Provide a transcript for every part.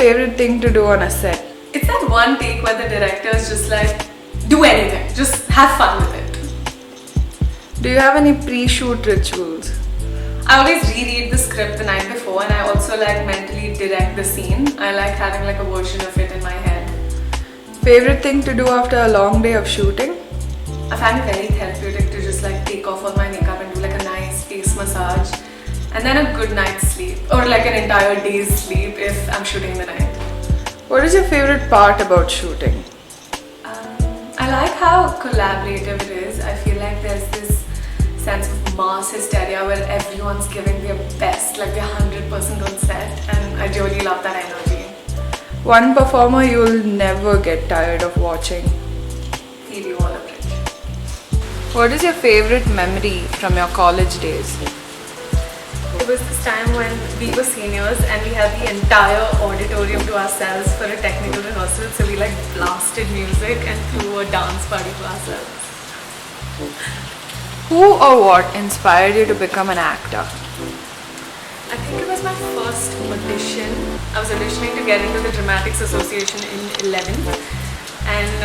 favorite thing to do on a set? It's that one take where the director is just like, do anything, just have fun with it. Do you have any pre-shoot rituals? I always reread the script the night before, and I also like mentally direct the scene. I like having like a version of it in my head. Favorite thing to do after a long day of shooting? I find it very therapeutic to just like take off all my makeup and do like a nice face massage, and then a good night's sleep, or like an entire day's sleep if I'm shooting in the night. What is your favorite part about shooting? I like how collaborative it is. I feel like there's this sense of mass hysteria where everyone's giving their best, like they're 100% on set, and I really love that energy. One performer you'll never get tired of watching. Phoebe Waller-Bridge. What is your favorite memory from your college days? It was this time when we were seniors and we had the entire auditorium to ourselves for a technical rehearsal, so we like blasted music and threw a dance party to ourselves. Who or what inspired you to become an actor? I think it was my first audition. I was auditioning to get into the Dramatics Association in 11th, and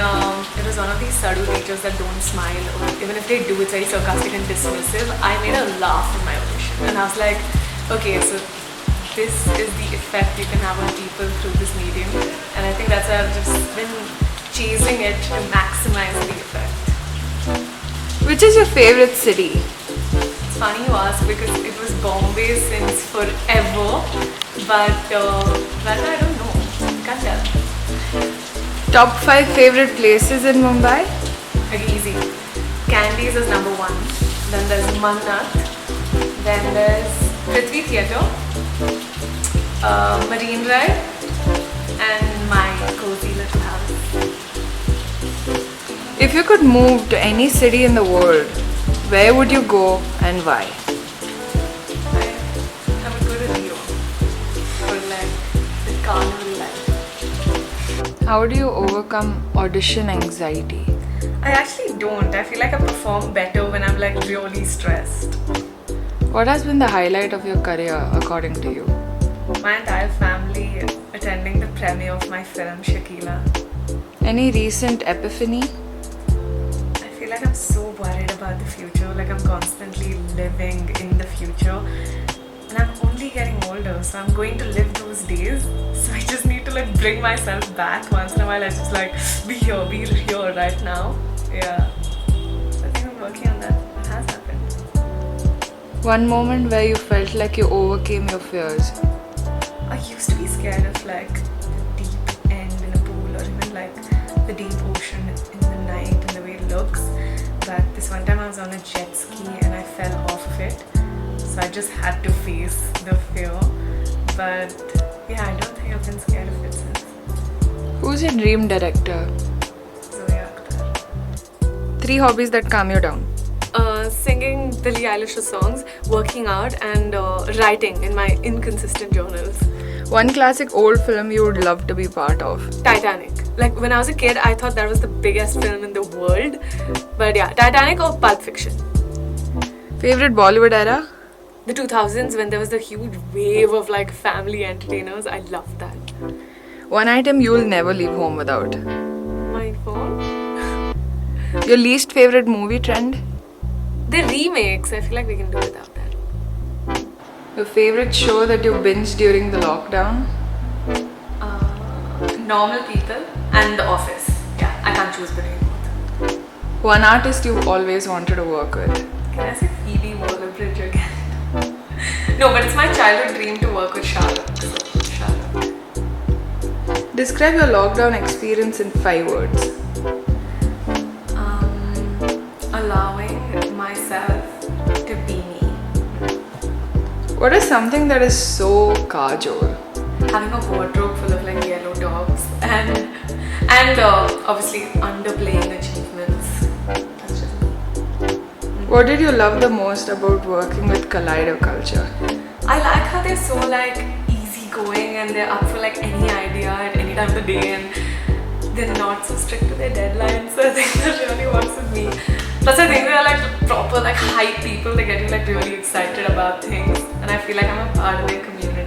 it was one of these subtle teachers that don't smile, or even if they do, it's very sarcastic and dismissive. I made a laugh in my audition, and I was like, okay, so this is the effect you can have on people through this medium, and I think that's why I've just been chasing it to maximize the effect. Which is your favorite city? It's funny you ask because it was Bombay since forever, but I don't know. Can't tell. Top 5 favorite places in Mumbai? Okay, easy. Candies is number 1. Then there's Mannat. Then there's Prithvi Theatre, Marine Drive, and my cozy little house. If you could move to any city in the world, where would you go and why? I would go to Rio for like the carnival life. How do you overcome audition anxiety? I actually don't. I feel like I perform better when I'm like really stressed. What has been the highlight of your career according to you? My entire family attending the premiere of my film Shakila. Any recent epiphany? I feel like I'm so worried about the future, like I'm constantly living in the future, and I'm only getting older, so I'm going to live those days, so I just need to like bring myself back once in a while. I just like be here right now. Yeah, so I think I'm working on that. It has happened. One moment where you felt like you overcame your fears. I used to be scared of like the deep end in a pool, or even like the deep ocean in the night and the way it looks. But this one time I was on a jet ski and I fell off of it, so I just had to face the fear. But yeah, I don't think I've been scared of it since. Who's your dream director? Zoya Akhtar. 3 hobbies that calm you down. Singing Billie Eilish songs, working out, and writing in my inconsistent journals. One classic old film you would love to be part of. Titanic. Like when I was a kid, I thought that was the biggest film in the world. But yeah, Titanic or Pulp Fiction. Favorite Bollywood era? The 2000s, when there was the huge wave of like family entertainers. I loved that. One item you'll never leave home without. My phone. Your least favorite movie trend? The remakes. I feel like we can do without that. Your favorite show that you binged during the lockdown? Normal People and The Office. Yeah, I can't choose between both. One artist you've always wanted to work with? Can I say Phoebe Waller-Bridge again? No, but it's my childhood dream to work with Charlotte. So, Charlotte. Describe your lockdown experience in 5 words. Allowing myself to be me. What is something that is so kajol? Having a wardrobe full of like yellow tops and obviously underplaying achievements. That's just me. What did you love the most about working with Kaleido Culture? I like how they're so like easygoing and they're up for like any idea at any time of the day, and they're not so strict to their deadlines. So I think that really works with me. Plus I think they're like proper like hype people. They get you like really excited about things, and I feel like I'm a part of their community.